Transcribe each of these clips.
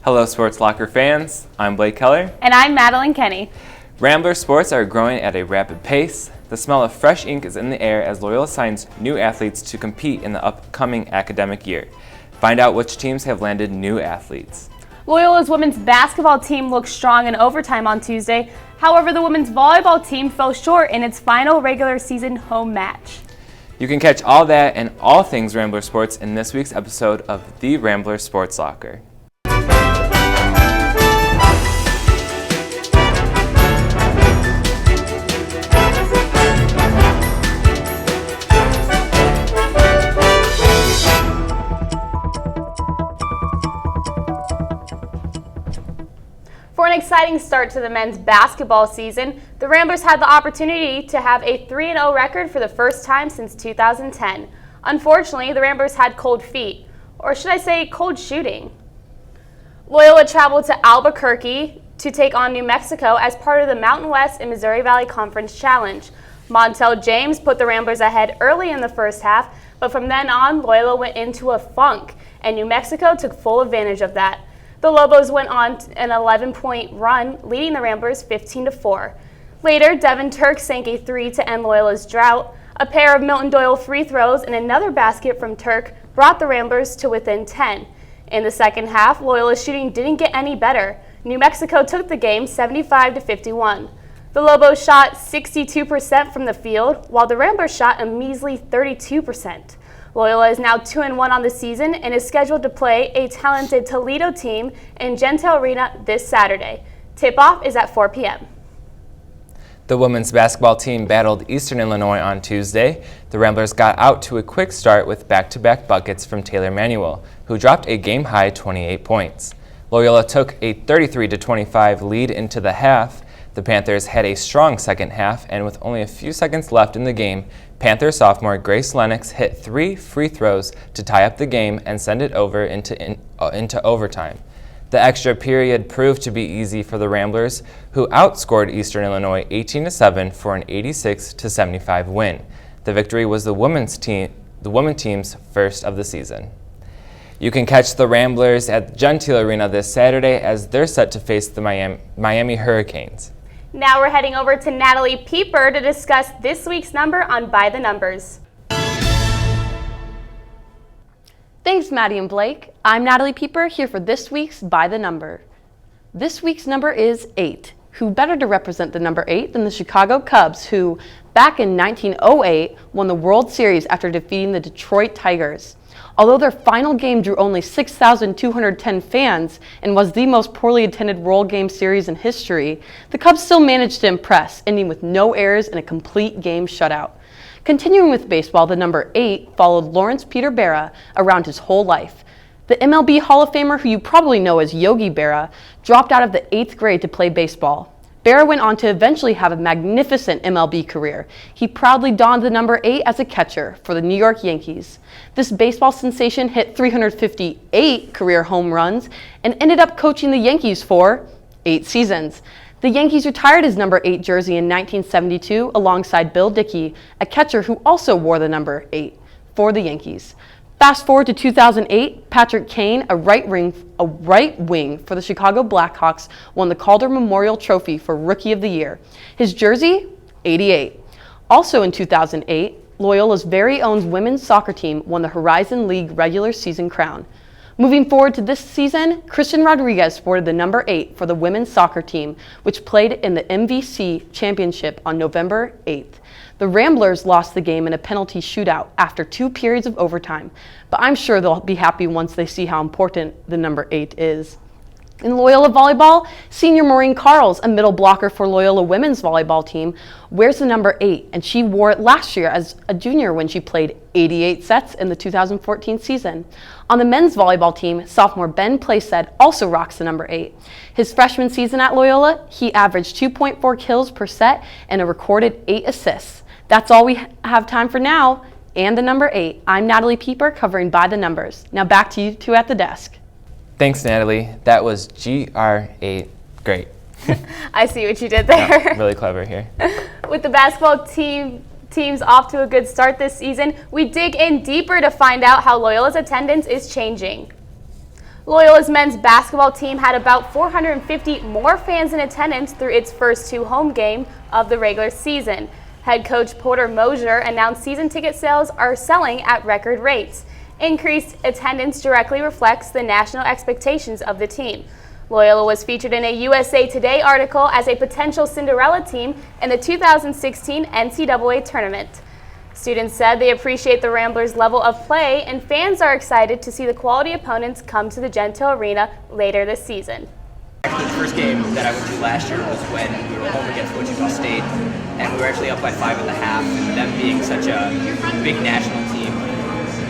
Hello, Sports Locker fans. I'm Blake Keller. And I'm Madeline Kenney. Rambler Sports are growing at a rapid pace. The smell of fresh ink is in the air as Loyola signs new athletes to compete in the upcoming academic year. Find out which teams have landed new athletes. Loyola's women's basketball team looked strong in overtime on Tuesday. However, the women's volleyball team fell short in its final regular season home match. You can catch all that and all things Rambler Sports in this week's episode of the Rambler Sports Locker. For an exciting start to the men's basketball season, the Ramblers had the opportunity to have a 3-0 record for the first time since 2010. Unfortunately, the Ramblers had cold feet, or should I say cold shooting. Loyola traveled to Albuquerque to take on New Mexico as part of the Mountain West and Missouri Valley Conference Challenge. Montel James put the Ramblers ahead early in the first half, but from then on, Loyola went into a funk, and New Mexico took full advantage of that. The Lobos went on an 11-point run, leading the Ramblers 15-4. Later, Devin Turk sank a 3 to end Loyola's drought. A pair of Milton Doyle free throws and another basket from Turk brought the Ramblers to within 10. In the second half, Loyola's shooting didn't get any better. New Mexico took the game 75-51. The Lobos shot 62% from the field, while the Ramblers shot a measly 32%. Loyola is now 2-1 on the season and is scheduled to play a talented Toledo team in Gentile Arena this Saturday. Tip-off is at 4 p.m. The women's basketball team battled Eastern Illinois on Tuesday. The Ramblers got out to a quick start with back-to-back buckets from Taylor Manuel, who dropped a game-high 28 points. Loyola took a 33-25 lead into the half. The Panthers had a strong second half, and with only a few seconds left in the game, Panther sophomore Grace Lennox hit 3 free throws to tie up the game and send it over into overtime. The extra period proved to be easy for the Ramblers, who outscored Eastern Illinois 18-7 for an 86-75 win. The victory was the women's team's first of the season. You can catch the Ramblers at Gentile Arena this Saturday as they're set to face the Miami Hurricanes. Now we're heading over to Natalie Pieper to discuss this week's number on By the Numbers. Thanks, Maddie and Blake. I'm Natalie Pieper here for this week's By the Number. This week's number is 8. Who better to represent the number 8 than the Chicago Cubs, who, back in 1908, won the World Series after defeating the Detroit Tigers. Although their final game drew only 6,210 fans and was the most poorly attended World Game Series in history, the Cubs still managed to impress, ending with no errors and a complete game shutout. Continuing with baseball, the number 8 followed Lawrence Peter Berra around his whole life. The MLB Hall of Famer, who you probably know as Yogi Berra, dropped out of the 8th grade to play baseball. Berra went on to eventually have a magnificent MLB career. He proudly donned the number 8 as a catcher for the New York Yankees. This baseball sensation hit 358 career home runs and ended up coaching the Yankees for 8 seasons. The Yankees retired his number 8 jersey in 1972 alongside Bill Dickey, a catcher who also wore the number 8 for the Yankees. Fast forward to 2008, Patrick Kane, a right wing for the Chicago Blackhawks, won the Calder Memorial Trophy for Rookie of the Year. His jersey, 88. Also in 2008, Loyola's very own women's soccer team won the Horizon League regular season crown. Moving forward to this season, Christian Rodriguez sported the number 8 for the women's soccer team, which played in the MVC Championship on November 8th. The Ramblers lost the game in a penalty shootout after 2 periods of overtime, but I'm sure they'll be happy once they see how important the number 8 is. In Loyola volleyball, senior Maureen Carls, a middle blocker for Loyola women's volleyball team, wears the number 8, and she wore it last year as a junior when she played 88 sets in the 2014 season. On the men's volleyball team, sophomore Ben Plaisted also rocks the number 8. His freshman season at Loyola, he averaged 2.4 kills per set and a recorded 8 assists. That's all we have time for now, and the number 8. I'm Natalie Pieper covering By the Numbers. Now back to you two at the desk. Thanks, Natalie. That was GR8. Great. I see what you did there. Yeah, really clever here. With the basketball teams off to a good start this season, we dig in deeper to find out how Loyola's attendance is changing. Loyola's men's basketball team had about 450 more fans in attendance through its first 2 home games of the regular season. Head coach Porter Mosier announced season ticket sales are selling at record rates. Increased attendance directly reflects the national expectations of the team. Loyola was featured in a USA Today article as a potential Cinderella team in the 2016 NCAA tournament. Students said they appreciate the Ramblers' level of play, and fans are excited to see the quality opponents come to the Gentile Arena later this season. Actually, the first game that I went to last year was when we were home against Wichita State, and we were actually up by 5 at the half. And them being such a big national team,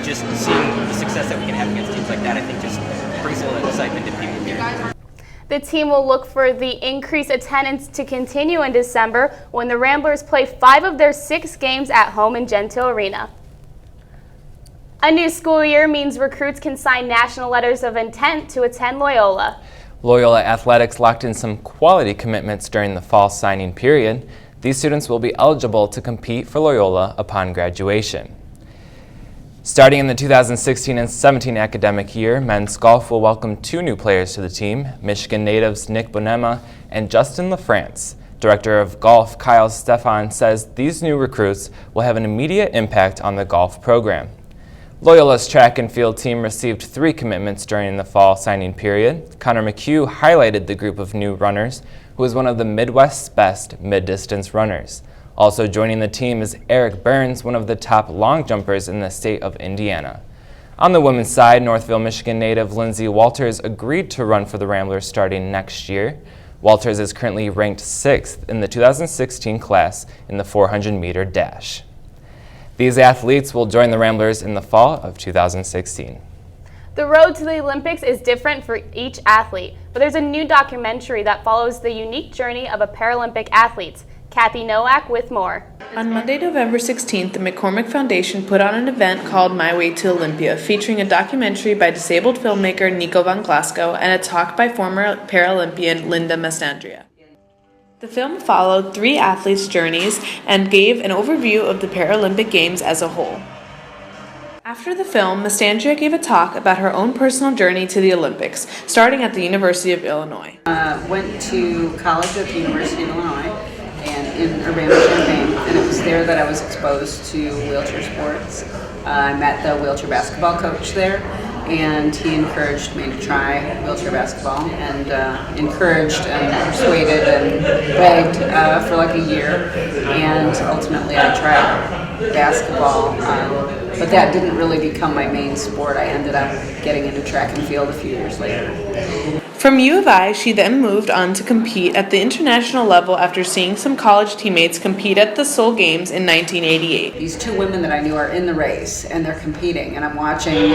just seeing the success that we can have against teams like that, I think just brings a little excitement to people here. The team will look for the increased attendance to continue in December when the Ramblers play 5 of their 6 games at home in Gentile Arena. A new school year means recruits can sign national letters of intent to attend Loyola. Loyola Athletics locked in some quality commitments during the fall signing period. These students will be eligible to compete for Loyola upon graduation. Starting in the 2016 and 17 academic year, men's golf will welcome 2 new players to the team, Michigan natives Nick Bonema and Justin LaFrance. Director of Golf Kyle Stefan says these new recruits will have an immediate impact on the golf program. Loyola's track and field team received 3 commitments during the fall signing period. Connor McHugh highlighted the group of new runners, who is one of the Midwest's best mid-distance runners. Also joining the team is Eric Burns, one of the top long jumpers in the state of Indiana. On the women's side, Northville, Michigan native Lindsay Walters agreed to run for the Ramblers starting next year. Walters is currently ranked 6th in the 2016 class in the 400-meter dash. These athletes will join the Ramblers in the fall of 2016. The road to the Olympics is different for each athlete, but there's a new documentary that follows the unique journey of a Paralympic athlete. Kathy Nowak with more. On Monday, November 16th, the McCormick Foundation put on an event called My Way to Olympia, featuring a documentary by disabled filmmaker Nico von Glasgow and a talk by former Paralympian Linda Mastandrea. The film followed 3 athletes' journeys and gave an overview of the Paralympic Games as a whole. After the film, Mastandrea gave a talk about her own personal journey to the Olympics, starting at the University of Illinois. Went to college at the University of Illinois and in Urbana-Champaign, and it was there that I was exposed to wheelchair sports. I met the wheelchair basketball coach there, and he encouraged me to try wheelchair basketball, and encouraged and persuaded and begged for like a year, and ultimately I tried basketball, but that didn't really become my main sport. I ended up getting into track and field a few years later. From U of I, she then moved on to compete at the international level after seeing some college teammates compete at the Seoul Games in 1988. These 2 women that I knew are in the race, and they're competing, and I'm watching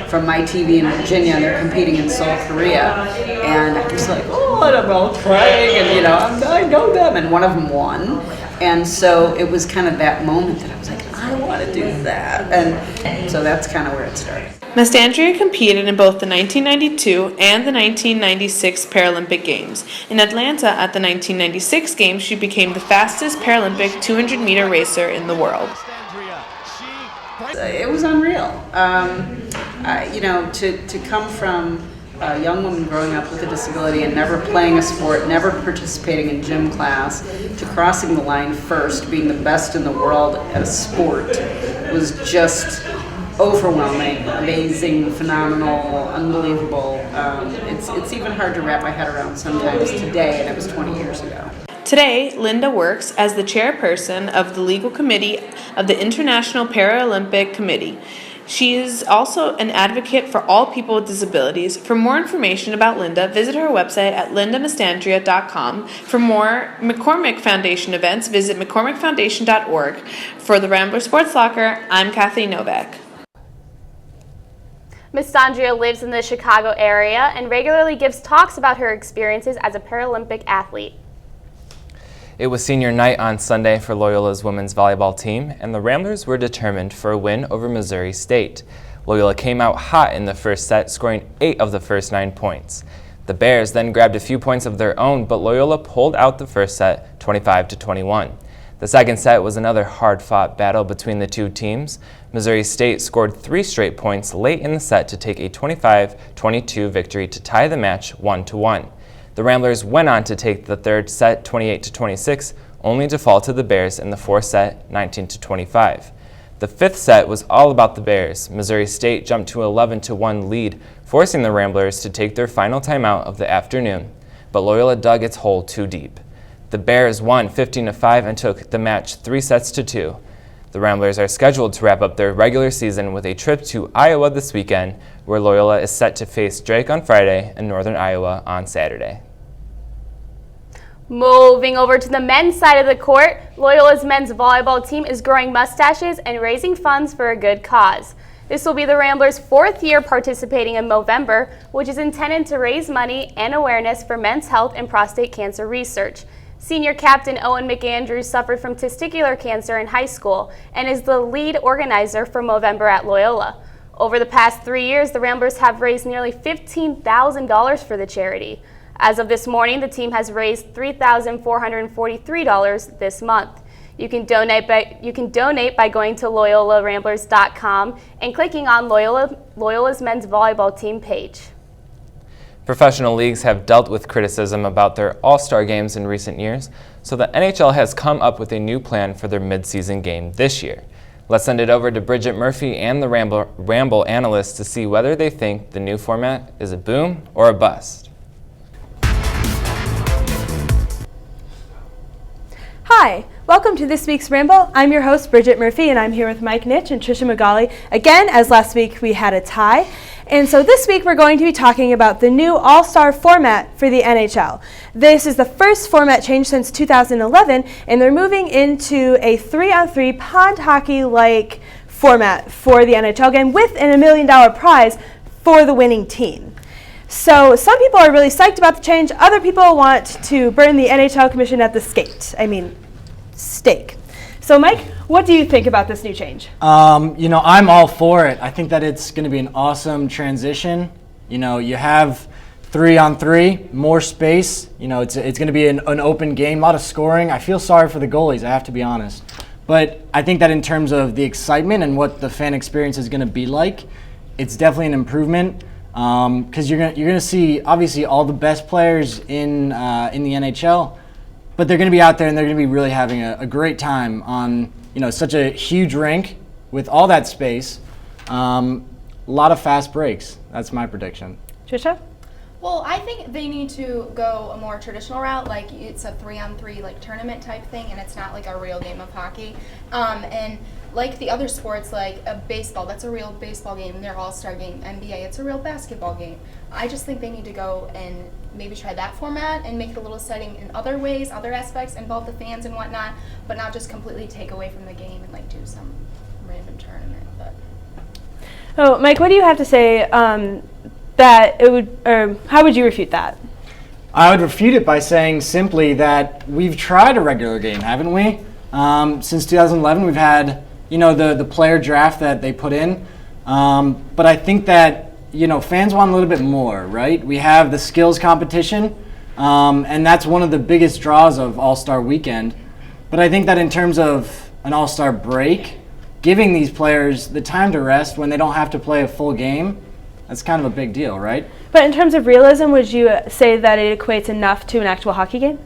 from my TV in Virginia, and they're competing in Seoul, Korea, and I'm just like, oh, and I'm all crying, and I know them, and one of them won, and so it was kind of that moment that I was like, I want to do that, and so that's kind of where it started. Mastandrea competed in both the 1992 and the 1996 Paralympic Games. In Atlanta at the 1996 Games, she became the fastest Paralympic 200-meter racer in the world. It was unreal. To come from a young woman growing up with a disability and never playing a sport, never participating in gym class, to crossing the line first, being the best in the world at a sport, was just overwhelming, amazing, phenomenal, unbelievable. It's even hard to wrap my head around sometimes today, and it was 20 years ago. Today, Linda works as the chairperson of the legal committee of the International Paralympic Committee. She is also an advocate for all people with disabilities. For more information about Linda, visit her website at lindamastandrea.com. For more McCormick Foundation events, visit mccormickfoundation.org. For the Rambler Sports Locker, I'm Kathy Nowak. Mastandrea lives in the Chicago area and regularly gives talks about her experiences as a Paralympic athlete. It was senior night on Sunday for Loyola's women's volleyball team, and the Ramblers were determined for a win over Missouri State. Loyola came out hot in the first set, scoring 8 of the first 9 points. The Bears then grabbed a few points of their own, but Loyola pulled out the first set 25-21. The second set was another hard-fought battle between the two teams. Missouri State scored 3 straight points late in the set to take a 25-22 victory to tie the match 1-1. The Ramblers went on to take the third set 28-26, only to fall to the Bears in the fourth set 19-25. The fifth set was all about the Bears. Missouri State jumped to an 11-1 lead, forcing the Ramblers to take their final timeout of the afternoon. But Loyola dug its hole too deep. The Bears won 15-5 and took the match 3-2. The Ramblers are scheduled to wrap up their regular season with a trip to Iowa this weekend, where Loyola is set to face Drake on Friday and Northern Iowa on Saturday. Moving over to the men's side of the court, Loyola's men's volleyball team is growing mustaches and raising funds for a good cause. This will be the Ramblers' 4th year participating in Movember, which is intended to raise money and awareness for men's health and prostate cancer research. Senior captain Owen McAndrews suffered from testicular cancer in high school and is the lead organizer for Movember at Loyola. Over the past 3 years, the Ramblers have raised nearly $15,000 for the charity. As of this morning, the team has raised $3,443 this month. You can donate by going to LoyolaRamblers.com and clicking on Loyola's men's volleyball team page. Professional leagues have dealt with criticism about their all-star games in recent years, so the NHL has come up with a new plan for their midseason game this year. Let's send it over to Bridget Murphy and the Ramble analysts to see whether they think the new format is a boom or a bust. Hi, welcome to this week's Ramble. I'm your host, Bridget Murphy, and I'm here with Mike Nitch and Trisha Magali. Again, as last week we had a tie. And so this week we're going to be talking about the new all-star format for the NHL. This is the first format change since 2011, and they're moving into a 3-on-3 pond hockey-like format for the NHL game with an $1 million prize for the winning team. So some people are really psyched about the change. Other people want to burn the NHL commission at the stake. So Mike, what do you think about this new change? I'm all for it. I think that it's going to be an awesome transition. You have 3-on-3, more space. It's going to be an open game, a lot of scoring. I feel sorry for the goalies, I have to be honest. But I think that in terms of the excitement and what the fan experience is going to be like, it's definitely an improvement. Because you're going to see obviously all the best players in the NHL, but they're going to be out there and they're going to be really having a great time on such a huge rink with all that space. A lot of fast breaks. That's my prediction. Trisha? Well, I think they need to go a more traditional route, like it's a 3-on-3 like tournament type thing, and it's not like a real game of hockey. And like the other sports, like baseball, that's a real baseball game, their all-star game. NBA, it's a real basketball game. I just think they need to go and maybe try that format and make it a little exciting in other ways, other aspects, involve the fans and whatnot, but not just completely take away from the game and like do some random tournament. But Oh, Mike, what do you have to say that it would, or how would you refute that? I would refute it by saying simply that we've tried a regular game, haven't we? Since 2011, we've had the player draft that they put in, but I think that fans want a little bit more, right? We have the skills competition, and that's one of the biggest draws of All-Star Weekend. But I think that in terms of an All-Star break, giving these players the time to rest when they don't have to play a full game, that's kind of a big deal, right? But in terms of realism, would you say that it equates enough to an actual hockey game?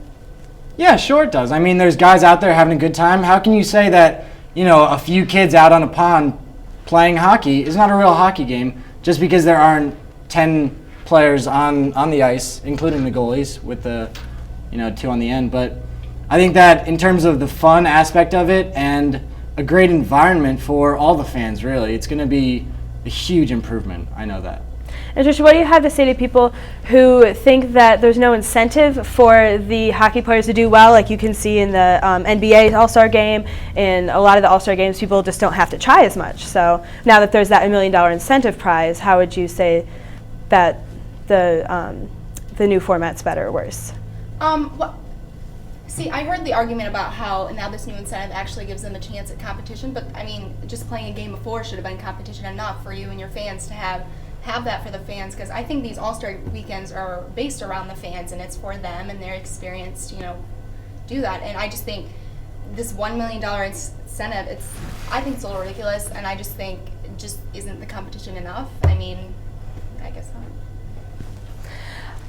Yeah, sure it does. I mean, there's guys out there having a good time. How can you say that, a few kids out on a pond playing hockey is not a real hockey game just because there aren't 10 players on the ice, including the goalies with the, 2 on the end. But I think that in terms of the fun aspect of it and a great environment for all the fans, really, it's going to be a huge improvement. I know that. And Trisha, what do you have to say to people who think that there's no incentive for the hockey players to do well, like you can see in the NBA All-Star Game, and a lot of the All-Star Games, people just don't have to try as much. So now that there's that $1 million incentive prize, how would you say that the new format's better or worse? See, I heard the argument about how now this new incentive actually gives them a chance at competition, but I mean, just playing a game before should have been competition enough for you and your fans to have that for the fans, because I think these All-Star weekends are based around the fans and it's for them and their experience to, do that. And I just think this $1 million incentive, I think it's a little ridiculous, and I just think it just isn't the competition enough. I mean, I guess not.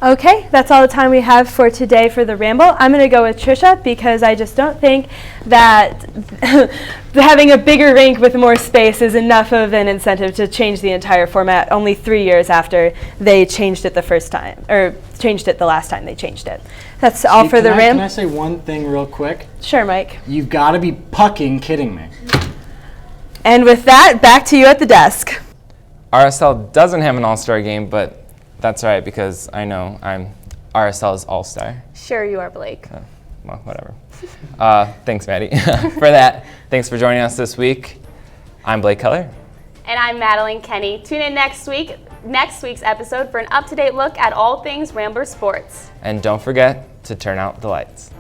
Okay, that's all the time we have for today for the Ramble. I'm going to go with Trisha because I just don't think that having a bigger rink with more space is enough of an incentive to change the entire format only 3 years after they changed it the first time, or changed it the last time they changed it. That's all for the Ramble. Can I say one thing real quick? Sure, Mike. You've got to be pucking kidding me. And with that, back to you at the desk. RSL doesn't have an all-star game, but that's all right because I know I'm RSL's all-star. Sure you are, Blake. Well, whatever. Thanks, Maddie, for that. Thanks for joining us this week. I'm Blake Keller. And I'm Madeline Kenney. Tune in next week's episode for an up-to-date look at all things Rambler Sports. And don't forget to turn out the lights.